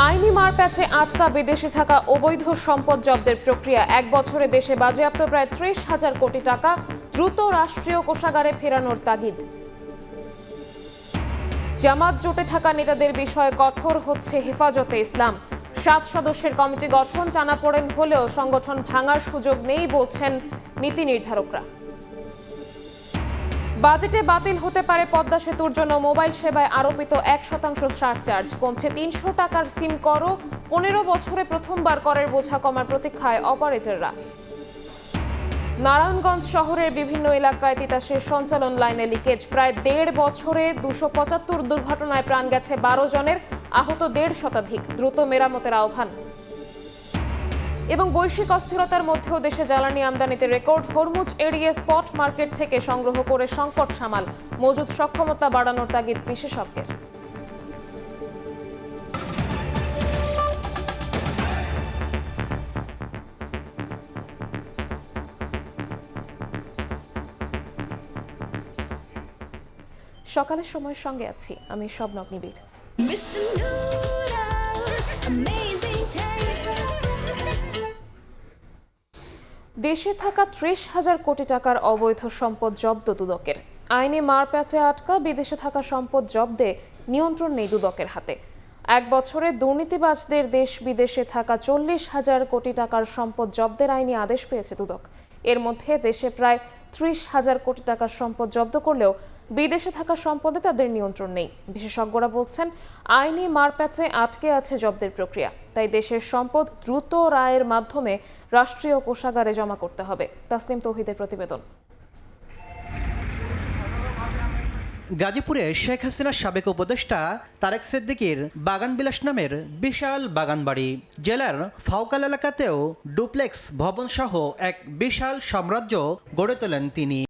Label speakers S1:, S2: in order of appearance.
S1: আইনি মারপ্যাচে আটকা বিদেশে থাকা অবৈধ সম্পদ জব্দের প্রক্রিয়া, 1 বছরে দেশে বাজেয়াপ্ত প্রায় 30,000 কোটি টাকা, দ্রুত রাষ্ট্রীয় কোষাগারে ফেরানোর তাগিদ। জামাত জোটে থাকা নেতাদের বিষয়ে কঠোর হচ্ছে হেফাজতে ইসলাম। 7 সদস্যের কমিটি গঠন টানাপোড়েন হলেও সংগঠন ভাঙার সুযোগ নেই বলছেন নীতি নির্ধারকরা। বাজেটে বাতিল হতে পারে পদ্মা সেতুর জন্য মোবাইল সেবায় আরোপিত 1% সারচার্জ, কমছে 300 টাকার সিম করও। 15 বছরে প্রথমবার করের বোঝা কমার প্রতীক্ষায় অপারেটররা। নারায়ণগঞ্জ শহরের বিভিন্ন এলাকায় তিতাসের সঞ্চালন লাইনে লিকেজ, প্রায় 1.5 বছরে 275 দুর্ঘটনায় প্রাণ গেছে 12 জনের, আহত 1.5 শতাধিক, দ্রুত মেরামতের আহ্বান। এবং বৈশ্বিক অস্থিরতার মধ্যেও দেশে জ্বালানি আমদানিতে রেকর্ড, হরমুজ এড়িয়ে স্পট মার্কেট থেকে সংগ্রহ করে সংকট সামাল, মজুদ সক্ষমতা বাড়ানোর তাগিদ বিশেষজ্ঞের। সকালের সময়ের সঙ্গে আছি আমি শবনক নিবিড়। দেশে থাকা 30,000 কোটি টাকার অবৈধ সম্পদ জব্দ দুদকের। আইনি মারপ্যাচে আটকা বিদেশে থাকা সম্পদ জব্দে নিয়ন্ত্রণ নেই দুদকের হাতে। 1 বছরে দুর্নীতিবাজদের দেশ বিদেশে থাকা 40,000 কোটি টাকার সম্পদ জব্দের আইনি আদেশ পেয়েছে দুদক। এর মধ্যে দেশে প্রায় 30,000 কোটি টাকার সম্পদ জব্দ করলেও বিদেশে থাকা সম্পদে তাদের নিয়ন্ত্রণ নেই। বিশেষজ্ঞরা বলছেন, আইনি মারপ্যাচে আটকে আছে জব্দের প্রক্রিয়া, তাই দেশের সম্পদ দ্রুত রায়ের মাধ্যমে রাষ্ট্রীয় কোষাগারে জমা করতে হবে। তাসনিম তৌহিদের প্রতিবেদন।
S2: গাজীপুরে শেখ হাসিনার সাবেক উপদেষ্টা তারেক সিদ্দিকীর বাগানবিলাস নামের বিশাল বাগান বাড়ি। জেলার ফাউকাল এলাকাতেও ডুপ্লেক্স ভবন সহ এক বিশাল সাম্রাজ্য গড়ে তোলেন তিনি।